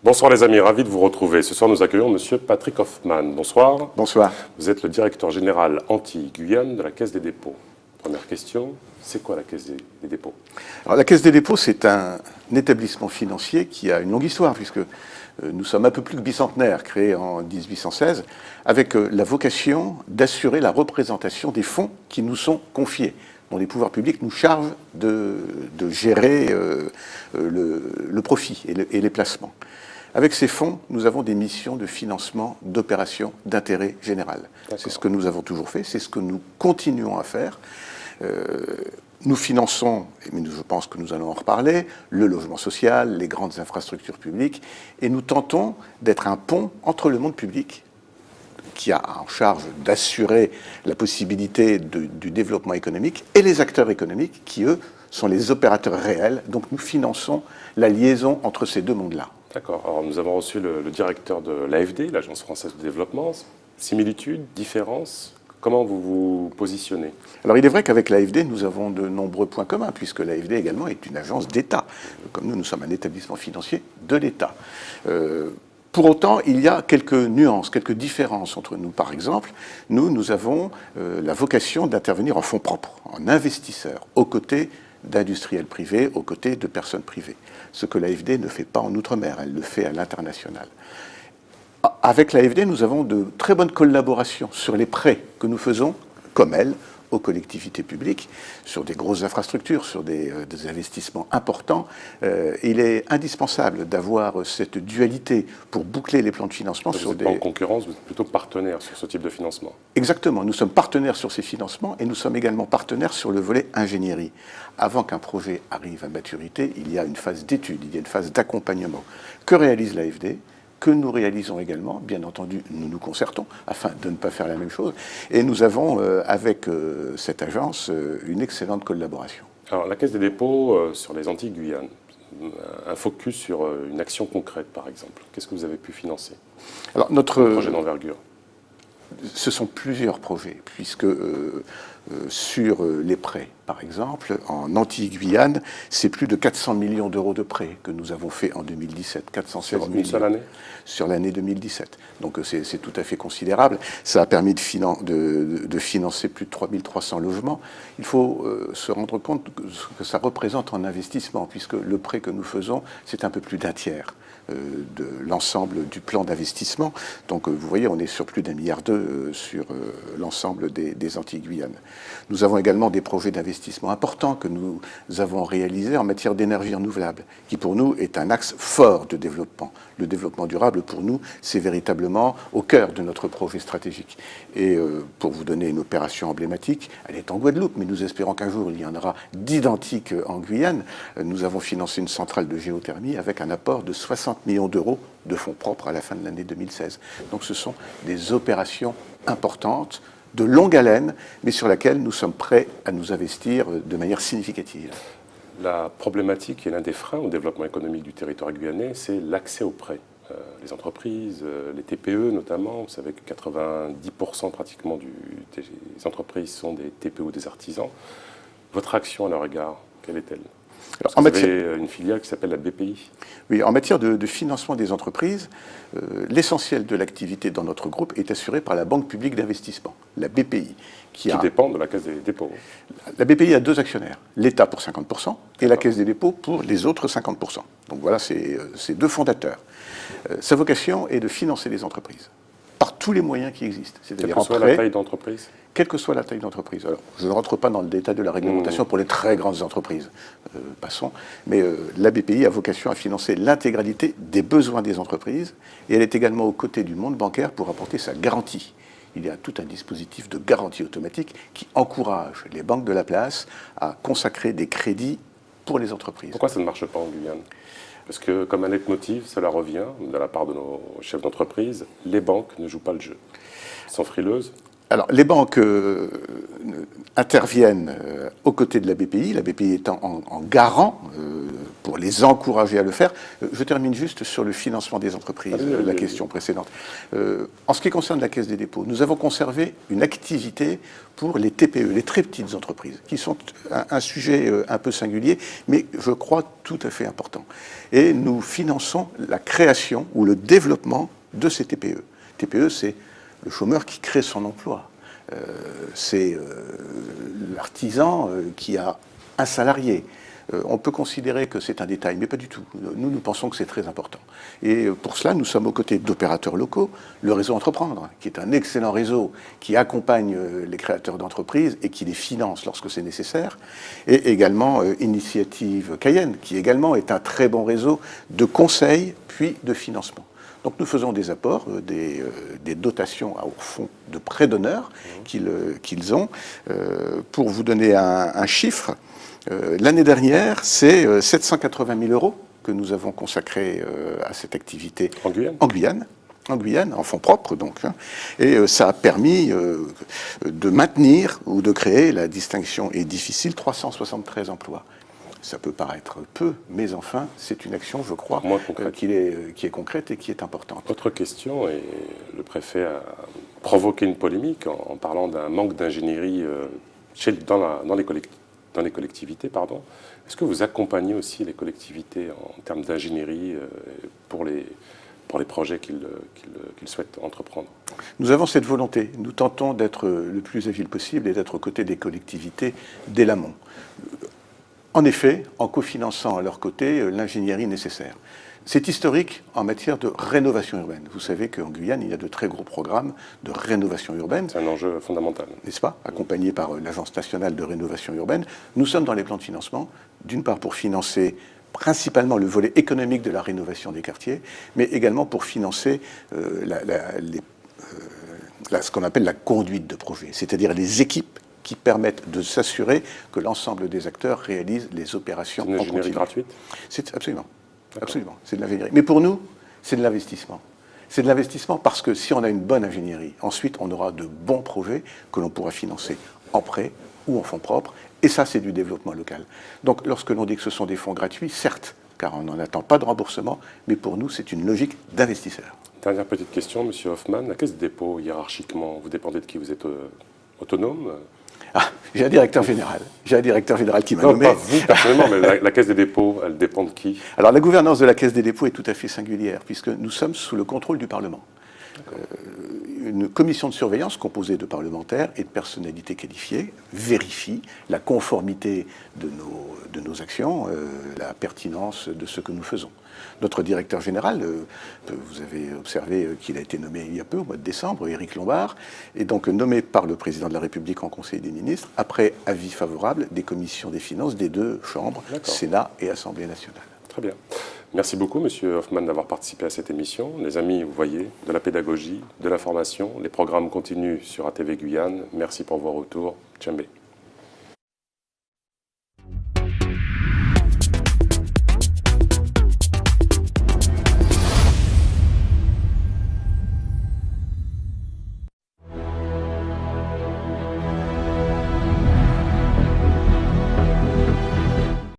Bonsoir les amis, ravi de vous retrouver. Ce soir nous accueillons Monsieur Patrick Hoffman. Bonsoir. Bonsoir. Vous êtes le directeur général Antilles-Guyane de la Caisse des dépôts. Première question, c'est quoi la Caisse des dépôts? Alors, la Caisse des dépôts, c'est un établissement financier qui a une longue histoire, puisque nous sommes un peu plus que bicentenaires, créé en 1816, avec la vocation d'assurer la représentation des fonds qui nous sont confiés, dont les pouvoirs publics nous chargent de gérer le profit et les placements. Avec ces fonds, nous avons des missions de financement d'opérations d'intérêt général. C'est ce que nous avons toujours fait, c'est ce que nous continuons à faire. Nous finançons, mais je pense que nous allons en reparler, le logement social, les grandes infrastructures publiques, et nous tentons d'être un pont entre le monde public, qui a en charge d'assurer la possibilité du développement économique, et les acteurs économiques, qui eux sont les opérateurs réels. Donc nous finançons la liaison entre ces deux mondes-là. D'accord. Alors nous avons reçu le directeur de l'AFD, l'Agence française de développement. Similitudes, différences, comment vous vous positionnez? Alors il est vrai qu'avec l'AFD, nous avons de nombreux points communs, puisque l'AFD également est une agence d'État. Comme nous sommes un établissement financier de l'État. Pour autant, il y a quelques nuances, quelques différences entre nous. Par exemple, nous avons la vocation d'intervenir en fonds propres, en investisseurs, aux côtés d'industriels privés, aux côtés de personnes privées. Ce que l'AFD ne fait pas en Outre-mer, elle le fait à l'international. Avec l'AFD, nous avons de très bonnes collaborations sur les prêts que nous faisons, comme elle, aux collectivités publiques, sur des grosses infrastructures, sur des investissements importants. Il est indispensable d'avoir cette dualité pour boucler les plans de financement. Vous n'êtes pas en concurrence, vous êtes plutôt partenaire sur ce type de financement. Exactement, nous sommes partenaires sur ces financements et nous sommes également partenaires sur le volet ingénierie. Avant qu'un projet arrive à maturité, il y a une phase d'étude, il y a une phase d'accompagnement. Que réalise l'AFD ? Que nous réalisons également, bien entendu, nous nous concertons afin de ne pas faire la même chose. Et nous avons, avec cette agence, une excellente collaboration. Alors, la Caisse des dépôts sur les Antilles-Guyane, un focus sur une action concrète, par exemple. Qu'est-ce que vous avez pu financer? Alors, un projet d'envergure. Ce sont plusieurs projets, puisque sur les prêts, par exemple, en Antilles-Guyane, c'est plus de 400 millions d'euros de prêts que nous avons fait en 2017, 416 millions. Sur une seule année? Sur l'année 2017. Donc c'est tout à fait considérable. Ça a permis de financer plus de 3300 logements. Il faut se rendre compte que ça représente en investissement, puisque le prêt que nous faisons, c'est un peu plus d'un tiers de l'ensemble du plan d'investissement. Donc vous voyez, on est sur plus d'1,2 milliard sur l'ensemble des Antilles-Guyane. Nous avons également des projets d'investissement importants que nous avons réalisés en matière d'énergie renouvelable, qui pour nous est un axe fort de développement. Le développement durable, pour nous, c'est véritablement au cœur de notre projet stratégique. Et pour vous donner une opération emblématique, elle est en Guadeloupe, mais nous espérons qu'un jour, il y en aura d'identiques en Guyane. Nous avons financé une centrale de géothermie avec un apport de 60 millions d'euros de fonds propres à la fin de l'année 2016. Donc ce sont des opérations importantes, de longue haleine, mais sur laquelle nous sommes prêts à nous investir de manière significative. La problématique et l'un des freins au développement économique du territoire guyanais, c'est l'accès aux prêts. Les entreprises, les TPE notamment, vous savez que 90% pratiquement des entreprises sont des TPE, des artisans. Votre action à leur égard, quelle est-elle? Vous avez une filiale qui s'appelle la BPI. Oui, en matière de financement des entreprises, l'essentiel de l'activité dans notre groupe est assuré par la Banque publique d'investissement, la BPI. Qui dépend de la Caisse des dépôts. La BPI a deux actionnaires, l'État pour 50% et la Caisse des dépôts pour les autres 50%. Donc voilà, c'est deux fondateurs. Sa vocation est de financer les entreprises par tous les moyens qui existent. Quelle que soit la taille d'entreprise? Quelle que soit la taille d'entreprise. Alors, je ne rentre pas dans le détail de la réglementation pour les très grandes entreprises, passons. Mais la BPI a vocation à financer l'intégralité des besoins des entreprises et elle est également aux côtés du monde bancaire pour apporter sa garantie. Il y a tout un dispositif de garantie automatique qui encourage les banques de la place à consacrer des crédits pour les entreprises. Pourquoi ça ne marche pas en Guyane? Parce que, comme un leitmotiv, cela revient de la part de nos chefs d'entreprise, les banques ne jouent pas le jeu. Elles sont frileuses. Alors, les banques interviennent aux côtés de la BPI étant en garant pour les encourager à le faire. Je termine juste sur le financement des entreprises, la question précédente. En ce qui concerne la Caisse des dépôts, nous avons conservé une activité pour les TPE, les très petites entreprises, qui sont un sujet un peu singulier, mais je crois tout à fait important. Et nous finançons la création ou le développement de ces TPE. TPE, c'est le chômeur qui crée son emploi. C'est l'artisan qui a un salarié. On peut considérer que c'est un détail, mais pas du tout. Nous pensons que c'est très important. Et pour cela, nous sommes aux côtés d'opérateurs locaux, le réseau Entreprendre, qui est un excellent réseau qui accompagne les créateurs d'entreprises et qui les finance lorsque c'est nécessaire, et également Initiative Cayenne, qui également est un très bon réseau de conseil puis de financement. Donc nous faisons des apports, des dotations au fonds de prêts d'honneur qu'ils ont. Pour vous donner un chiffre, l'année dernière, c'est 780 000 € que nous avons consacrés à cette activité en Guyane, en fonds propres donc. Et ça a permis de maintenir ou de créer, la distinction est difficile, 373 emplois. Ça peut paraître peu, mais enfin, c'est une action, je crois, qui est concrète et qui est importante. Autre question, et le préfet a provoqué une polémique en parlant d'un manque d'ingénierie dans les collectivités. Est-ce que vous accompagnez aussi les collectivités en termes d'ingénierie pour les projets qu'ils souhaitent entreprendre? Nous avons cette volonté. Nous tentons d'être le plus agile possible et d'être aux côtés des collectivités dès l'amont. En effet, en cofinançant à leur côté l'ingénierie nécessaire. C'est historique en matière de rénovation urbaine. Vous savez qu'en Guyane, il y a de très gros programmes de rénovation urbaine. C'est un enjeu fondamental. N'est-ce pas? Accompagné par l'Agence nationale de rénovation urbaine. Nous sommes dans les plans de financement, d'une part pour financer principalement le volet économique de la rénovation des quartiers, mais également pour financer ce qu'on appelle la conduite de projet, c'est-à-dire les équipes qui permettent de s'assurer que l'ensemble des acteurs réalisent les opérations en continu. C'est une ingénierie gratuite? C'est absolument. C'est de l'ingénierie. Mais pour nous, c'est de l'investissement. C'est de l'investissement parce que si on a une bonne ingénierie, ensuite on aura de bons projets que l'on pourra financer en prêt ou en fonds propres. Et ça, c'est du développement local. Donc lorsque l'on dit que ce sont des fonds gratuits, certes, car on n'en attend pas de remboursement, mais pour nous, c'est une logique d'investisseur. Dernière petite question, M. Hoffmann. La Caisse des dépôts, hiérarchiquement, vous dépendez de qui? Vous êtes autonome? J'ai un directeur général. J'ai un directeur général qui m'a nommé. Non, pas vous personnellement, mais la Caisse des dépôts, elle dépend de qui? Alors la gouvernance de la Caisse des dépôts est tout à fait singulière, puisque nous sommes sous le contrôle du Parlement. Une commission de surveillance composée de parlementaires et de personnalités qualifiées vérifie la conformité de nos actions, la pertinence de ce que nous faisons. Notre directeur général, vous avez observé qu'il a été nommé il y a peu, au mois de décembre, Éric Lombard, est donc nommé par le président de la République en Conseil des ministres, après avis favorable des commissions des finances des deux chambres, Sénat et Assemblée nationale. Très bien. Merci beaucoup, M. Hoffmann, d'avoir participé à cette émission. Les amis, vous voyez, de la pédagogie, de l'information, les programmes continuent sur ATV Guyane. Merci pour vos retours. Tchambé.